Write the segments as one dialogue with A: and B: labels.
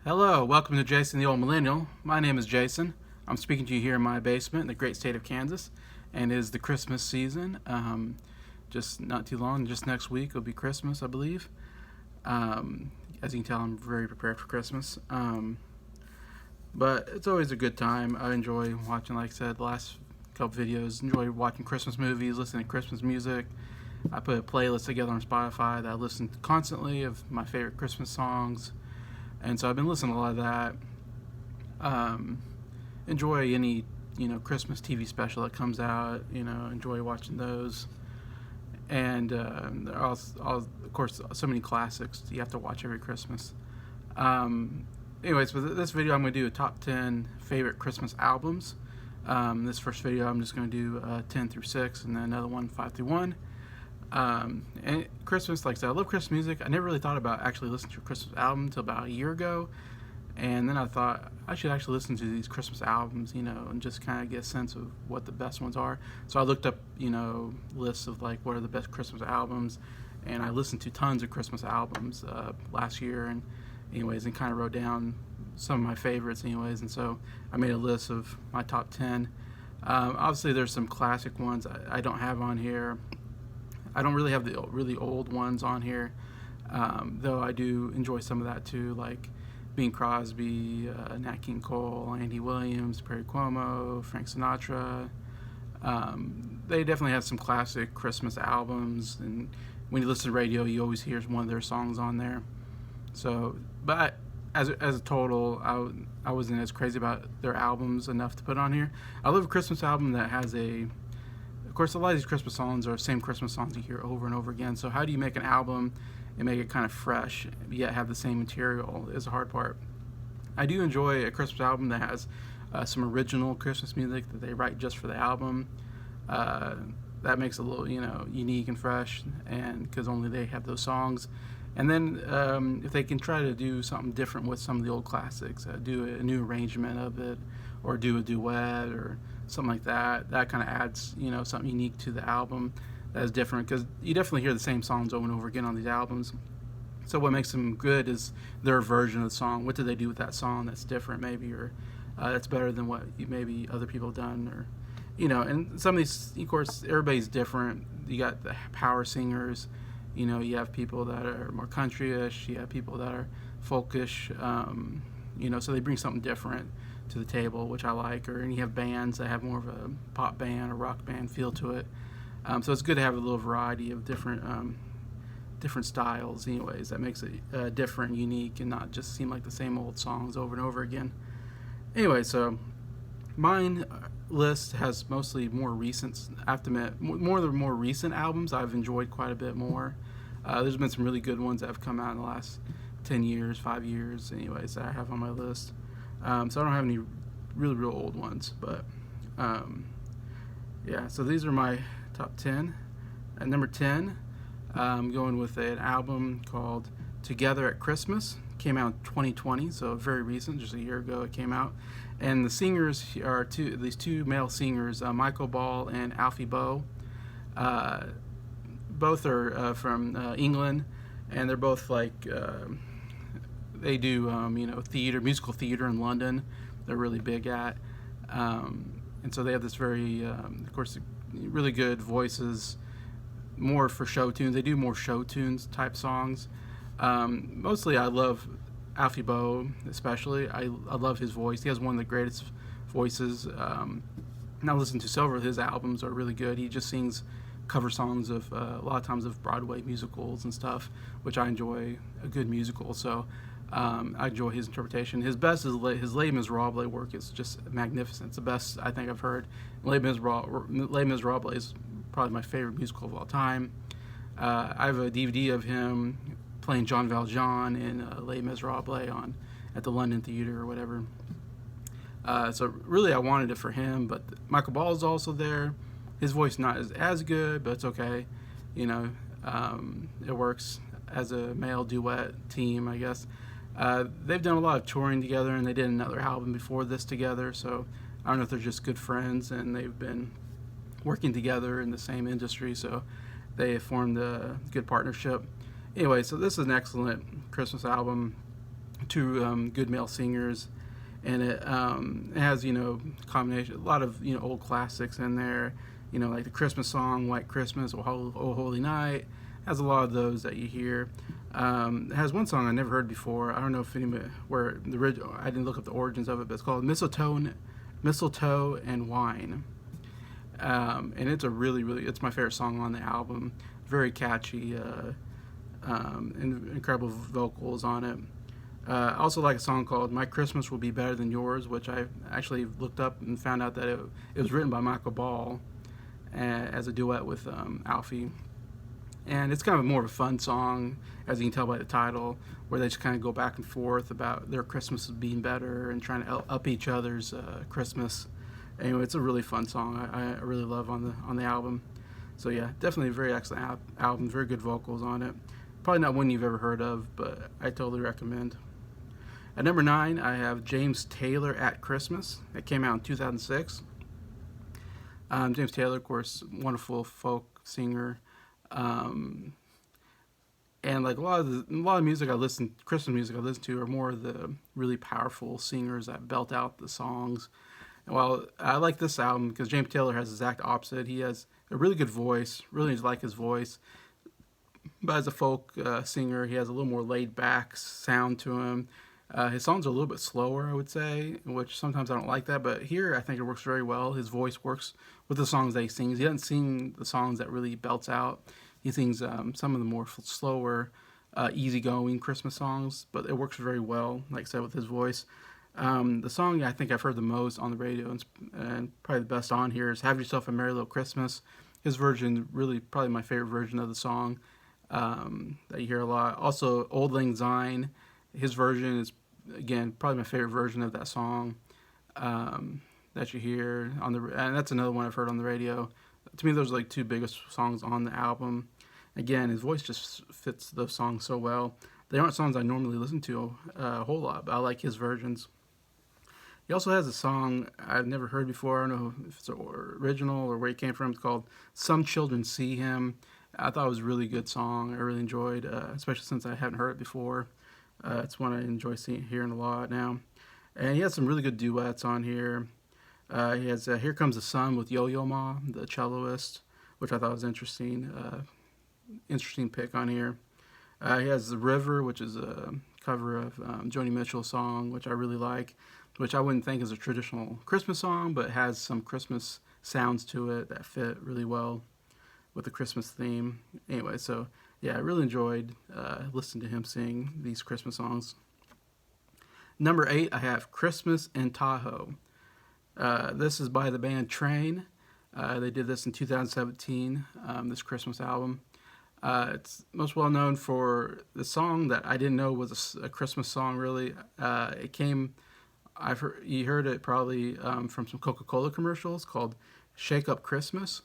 A: Hello, welcome to Jason the Old Millennial. My name is Jason. I'm speaking to you here in my basement in the great state of Kansas, and it is the Christmas season. Just not too long, just next week will be Christmas, I believe. As you can tell, I'm very prepared for Christmas. But it's always a good time. I enjoy watching, like I said, the last couple videos. Enjoy watching Christmas movies, listening to Christmas music. I put a playlist together on Spotify that I listen to constantly of my favorite Christmas songs. And so I've been listening to a lot of that. Enjoy any, Christmas TV special that comes out. Enjoy watching those. And there are also, of course, so many classics you have to watch every Christmas. Anyways, for this video, I'm going to do a top 10 favorite Christmas albums. This first video, I'm just going to do 10 through 6, and then another one, 5 through 1. And Christmas, like I said, I love Christmas music. I never really thought about actually listening to a Christmas album until about a year ago. And then I thought I should actually listen to these Christmas albums, and just kind of get a sense of what the best ones are. So I looked up, lists of like what are the best Christmas albums, and I listened to tons of Christmas albums last year, and kind of wrote down some of my favorites, and so I made a list of my top 10. Obviously, there's some classic ones I don't have on here. I don't really have the really old ones on here, though I do enjoy some of that too, like Bing Crosby, Nat King Cole, Andy Williams, Perry Como, Frank Sinatra. They definitely have some classic Christmas albums, and when you listen to radio, you always hear one of their songs on there. So, but as a total, I wasn't as crazy about their albums enough to put on here. I love a Christmas album that has of course, a lot of these Christmas songs are the same Christmas songs you hear over and over again. So how do you make an album and make it kind of fresh, yet have the same material is the hard part. I do enjoy a Christmas album that has some original Christmas music that they write just for the album. That makes it a little, unique and fresh, and because only they have those songs. And then if they can try to do something different with some of the old classics, do a new arrangement of it, or do a duet or something like that, that kind of adds, something unique to the album that is different, because you definitely hear the same songs over and over again on these albums. So what makes them good is their version of the song. What do they do with that song that's different, maybe, or that's better than what maybe other people have done, or and some of these, of course, everybody's different. You got the power singers, you have people that are more countryish, you have people that are folkish, so they bring something different to the table, which I like. And you have bands that have more of a pop band or rock band feel to it. So it's good to have a little variety of different styles. Anyways, that makes it different, unique, and not just seem like the same old songs over and over again. Anyway, so mine list has mostly more recent. I have to admit, more of the more recent albums I've enjoyed quite a bit more. There's been some really good ones that have come out in the last 10 years, 5 years, anyways, that I have on my list. So I don't have any really real old ones, but yeah, so these are my top 10. At number 10, I'm going with an album called Together at Christmas. Came out in 2020, so very recent, just a year ago it came out. And the singers are these two male singers, Michael Ball and Alfie Boe. Both are from England, and they're both like they do musical theater in London. They're really big at, and so they have this very, of course, really good voices. More for show tunes. They do more show tunes type songs. Mostly, I love Alfie Boe, especially. I love his voice. He has one of the greatest voices. And I listen to several of his albums are really good. He just sings cover songs of a lot of times of Broadway musicals and stuff, which I enjoy a good musical. So I enjoy his interpretation. His best is his Les Miserables work is just magnificent. It's the best I think I've heard. Les Miserables is probably my favorite musical of all time. I have a DVD of him playing Jean Valjean in Les Miserables at the London Theatre or whatever. So really I wanted it for him, but Michael Ball is also there. His voice not as good, but it's okay. It works as a male duet team, I guess. They've done a lot of touring together, and they did another album before this together, so I don't know if they're just good friends and they've been working together in the same industry, so they have formed a good partnership. Anyway, so this is an excellent Christmas album. two good male singers, and it has combination a lot of old classics in there, like the Christmas song White Christmas or Oh Holy Night. It has a lot of those that you hear. It has one song I never heard before. I don't know if anybody where the original. I didn't look up the origins of it, but it's called Mistletoe and Wine. And it's a it's my favorite song on the album. Very catchy, and incredible vocals on it. I also like a song called My Christmas Will Be Better Than Yours, which I actually looked up and found out that it was written by Michael Ball as a duet with Alfie. And it's kind of more of a fun song, as you can tell by the title, where they just kind of go back and forth about their Christmas being better and trying to up each other's Christmas. Anyway, it's a really fun song. I really love on the album. So yeah, definitely a very excellent album. Very good vocals on it. Probably not one you've ever heard of, but I totally recommend. At number 9, I have James Taylor at Christmas. It came out in 2006. James Taylor, of course, wonderful folk singer. And like a lot of music Christmas music I listen to, are more of the really powerful singers that belt out the songs. Well, I like this album because James Taylor has the exact opposite. He has a really good voice, really like his voice. But as a folk singer, he has a little more laid back sound to him. His songs are a little bit slower, I would say, which sometimes I don't like that. But here, I think it works very well. His voice works with the songs that he sings. He doesn't sing the songs that really belts out. He sings some of the more slower, easygoing Christmas songs, but it works very well, like I said, with his voice. The song I think I've heard the most on the radio and probably the best on here is Have Yourself a Merry Little Christmas. His version, really probably my favorite version of the song that you hear a lot. Also, Old Lang Syne, his version is, again, probably my favorite version of that song that you hear and that's another one I've heard on the radio. To me, those are like two biggest songs on the album. Again, his voice just fits those songs so well. They aren't songs I normally listen to a whole lot, but I like his versions. He also has a song I've never heard before. I don't know if it's original or where it came from. It's called Some Children See Him. I thought it was a really good song. I really enjoyed, especially since I hadn't heard it before. It's one I enjoy hearing a lot now. And he has some really good duets on here. He has Here Comes the Sun with Yo-Yo Ma, the celloist, which I thought was interesting. Interesting pick on here. He has The River, which is a cover of Joni Mitchell's song, which I really like, which I wouldn't think is a traditional Christmas song, but has some Christmas sounds to it that fit really well with the Christmas theme. Anyway, so yeah, I really enjoyed listening to him sing these Christmas songs. Number 8, I have Christmas in Tahoe. This is by the band Train. They did this in 2017, this Christmas album. It's most well known for the song that I didn't know was a Christmas song, really. You heard it probably from some Coca-Cola commercials called Shake Up Christmas.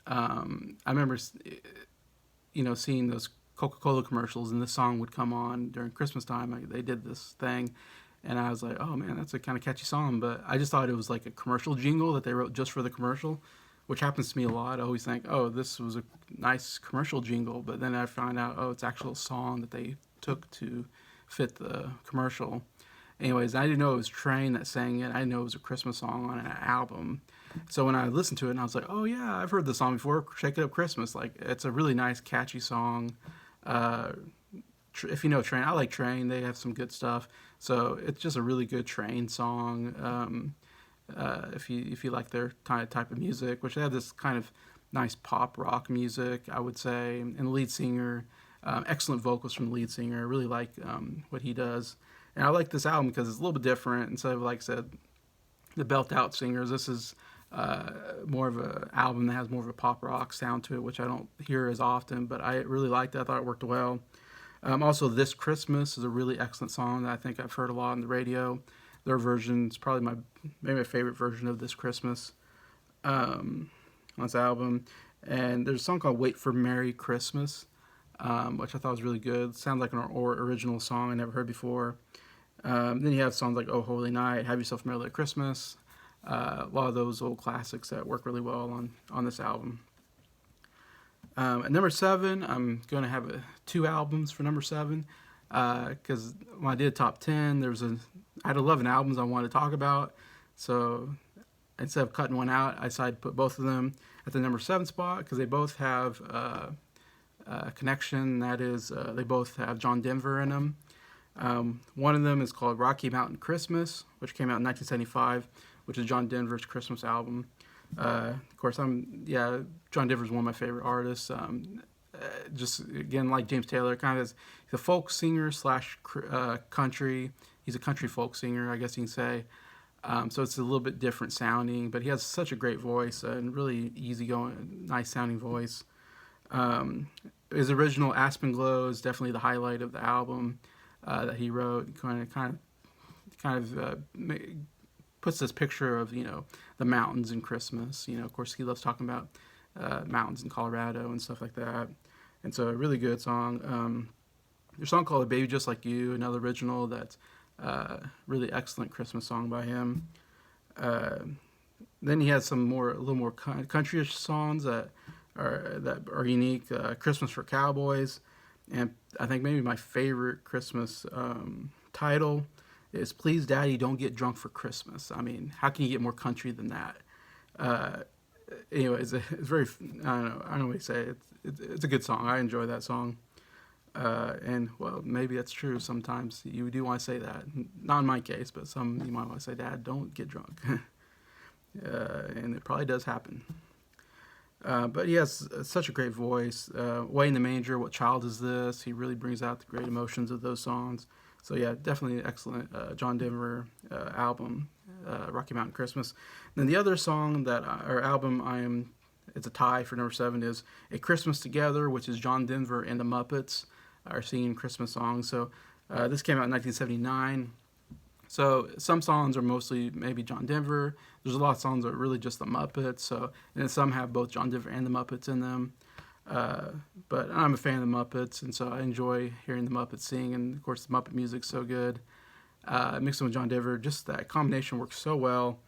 A: I remember, seeing those Coca-Cola commercials, and this song would come on during Christmas time. They did this thing, and I was like, oh man, that's a kind of catchy song, but I just thought it was like a commercial jingle that they wrote just for the commercial, which happens to me a lot. I always think, oh, this was a nice commercial jingle, but then I find out, oh, it's actual song that they took to fit the commercial. Anyways, I didn't know it was Train that sang it. I didn't know it was a Christmas song on an album. So when I listened to it, and I was like, oh yeah, I've heard this song before, Shake It Up Christmas. Like, it's a really nice, catchy song. If you know Train, I like Train. They have some good stuff. So it's just a really good Train song. If you like their type of music, which they have this kind of nice pop rock music, I would say, and the lead singer, excellent vocals from the lead singer. I really like what he does, and I like this album because it's a little bit different. Instead of, like I said, the belt out singers, this is more of an album that has more of a pop rock sound to it, which I don't hear as often, but I really liked it. I thought it worked well. Also, This Christmas is a really excellent song that I think I've heard a lot on the radio. Their version is probably maybe my favorite version of This Christmas on this album. And there's a song called Wait for Merry Christmas, which I thought was really good. It sounds like an original song I never heard before. Then you have songs like Oh Holy Night, Have Yourself a Merry Little Christmas. A lot of those old classics that work really well on this album. At number 7, I'm going to have 2 albums for number 7. because when I did top 10, I had 11 albums I wanted to talk about. So instead of cutting one out, I decided to put both of them at the number 7 spot because they both have a connection. That is, they both have John Denver in them. One of them is called Rocky Mountain Christmas, which came out in 1975, which is John Denver's Christmas album. Of course, John Denver's one of my favorite artists. Just again, like James Taylor, he's a folk singer slash country. He's a country folk singer, I guess you can say. So it's a little bit different sounding, but he has such a great voice and really easygoing, nice sounding voice. His original Aspen Glow is definitely the highlight of the album that he wrote. Kind of puts this picture of the mountains and Christmas. Of course, he loves talking about mountains in Colorado and stuff like that. And so, a really good song. There's a song called "A Baby Just Like You," another original that's really excellent Christmas song by him. Then he has a little more countryish songs that are unique. "Christmas for Cowboys," and I think maybe my favorite Christmas title is "Please Daddy, Don't Get Drunk for Christmas." I mean, how can you get more country than that? Anyway, it's very, I don't know what to say. It's a good song. I enjoy that song. And well, maybe that's true. Sometimes you do want to say that. Not in my case, but you might want to say, "Dad, don't get drunk." And it probably does happen. But he has such a great voice. "Way in the Manger," "What Child Is This?" He really brings out the great emotions of those songs. So yeah, definitely an excellent John Denver album, Rocky Mountain Christmas. And then the other song or album it's a tie for number 7 is "A Christmas Together," which is John Denver and the Muppets are singing Christmas songs. So this came out in 1979. So some songs are mostly maybe John Denver. There's a lot of songs that are really just the Muppets. And then some have both John Denver and the Muppets in them. But I'm a fan of the Muppets, and so I enjoy hearing the Muppets sing. And of course, the Muppet music's so good. Mixing with John Denver, just that combination works so well.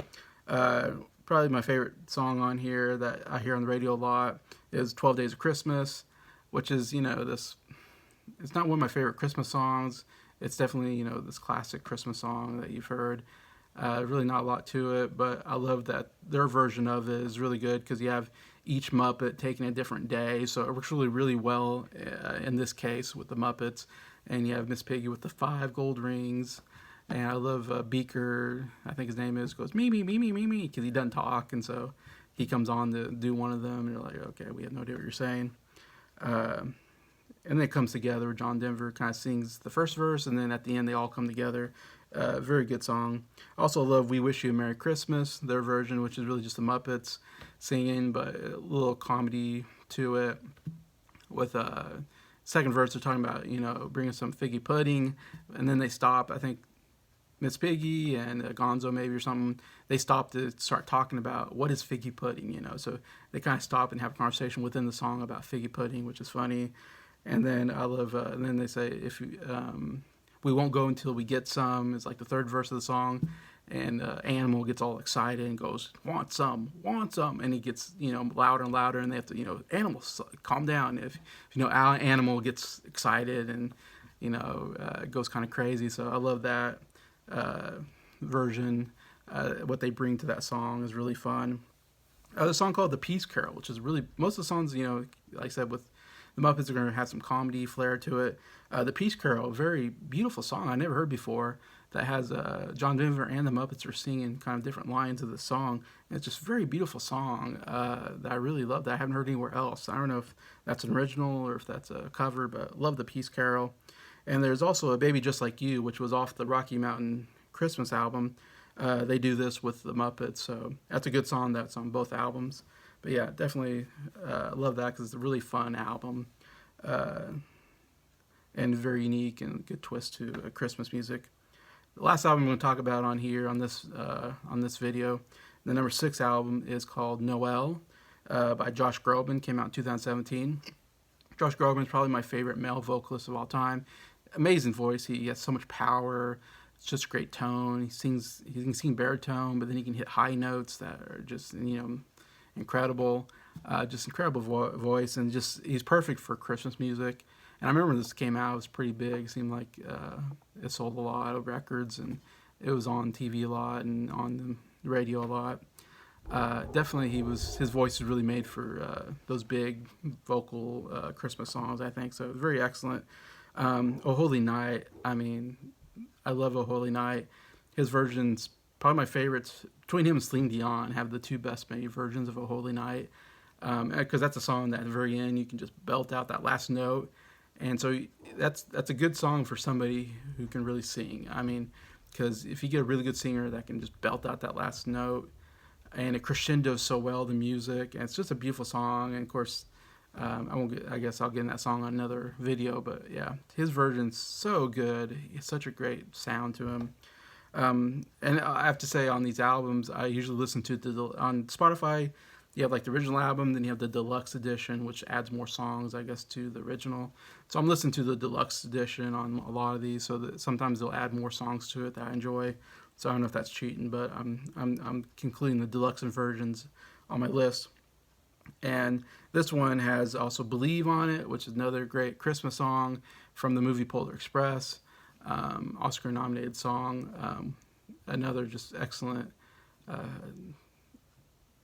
A: Probably my favorite song on here that I hear on the radio a lot is "12 Days of Christmas," which is it's not one of my favorite Christmas songs. It's definitely this classic Christmas song that you've heard. Really not a lot to it, but I love that their version of it is really good because you have each Muppet taking a different day, so it works really well in this case with the Muppets. And you have Miss Piggy with the 5 gold rings, and I love Beaker, I think his name is, goes me because he doesn't talk, and so he comes on to do one of them, and you're like, okay, we have no idea what you're saying. And then it comes together. John Denver kind of sings the first verse, and then at the end they all come together. Very good song. Also love "We Wish You a Merry Christmas," their version, which is really just the Muppets singing, but a little comedy to it. With second verse, they're talking about bringing some figgy pudding, and then they stop. I think Miss Piggy and Gonzo maybe or something. They stop to start talking about what is figgy pudding. So they kind of stop and have a conversation within the song about figgy pudding, which is funny. And then I love. And then they say, "If we won't go until we get some," is like the third verse of the song. And Animal gets all excited and goes, want some," and he gets louder and louder, and they have to Animal, calm down. If Animal gets excited and goes kind of crazy. So I love that version. What they bring to that song is really fun. There's a song called "The Peace Carol," which is really, most of the songs, like I said, with the Muppets are going to have some comedy flair to it. "The Peace Carol," very beautiful song I never heard before, that has John Denver and the Muppets are singing kind of different lines of the song. And it's just a very beautiful song that I really love, that I haven't heard anywhere else. I don't know if that's an original or if that's a cover, but love "The Peace Carol." And there's also "A Baby Just Like You," which was off the Rocky Mountain Christmas album. They do this with the Muppets, so that's a good song that's on both albums. But yeah, definitely love that because it's a really fun album and very unique and good twist to Christmas music. The last album I'm going to talk about on here on this video, the number 6 album, is called "Noel" by Josh Groban. Came out in 2017. Josh Groban is probably my favorite male vocalist of all time. Amazing voice. He has so much power. It's just a great tone. He can sing baritone, but then he can hit high notes that are just incredible. Just incredible voice, and just he's perfect for Christmas music. And I remember when this came out, it was pretty big. It seemed like it sold a lot of records, and it was on TV a lot and on the radio a lot. Definitely, his voice is really made for those big vocal Christmas songs, I think. So it was very excellent. "O Holy Night," I mean, I love "O Holy Night." His version's probably my favorites. Between him and Celine Dion have the two best made versions of "O Holy Night," because that's a song that at the very end you can just belt out that last note, and so that's a good song for somebody who can really sing. I mean, because if you get a really good singer that can just belt out that last note, and it crescendos so well, the music, and it's just a beautiful song. And of course, I won't get, I guess I'll get in that song on another video, but yeah, his version's so good. It's such a great sound to him. And I have to say, on these albums, I usually listen to on Spotify. You have like the original album, then you have the deluxe edition, which adds more songs, I guess, to the original. So I'm listening to the deluxe edition on a lot of these, so that sometimes they'll add more songs to it that I enjoy. So I don't know if that's cheating, but I'm concluding the deluxe versions on my list. And this one has also "Believe" on it, which is another great Christmas song from the movie Polar Express. Oscar-nominated song. Another just excellent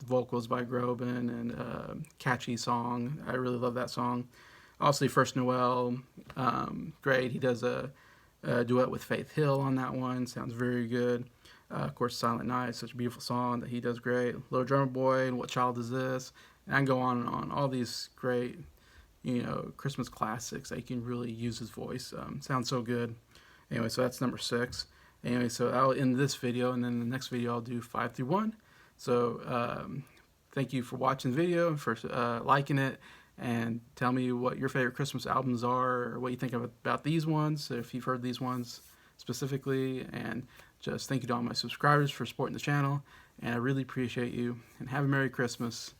A: vocals by Groban, and catchy song. I really love that song. Also, "First Noel," great. He does a duet with Faith Hill on that one. Sounds very good. Of course, "Silent Night," such a beautiful song that he does great. "Little Drummer Boy" and "What Child Is This?" And I can go on and on. All these great, Christmas classics that you can really use his voice. Sounds so good. Anyway, so that's number 6. Anyway, so I'll end this video, and then the next video I'll do 5 through 1. So thank you for watching the video and for liking it, and tell me what your favorite Christmas albums are, or what you think about these ones, if you've heard these ones specifically. And just thank you to all my subscribers for supporting the channel, and I really appreciate you. And have a Merry Christmas,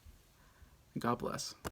A: and God bless.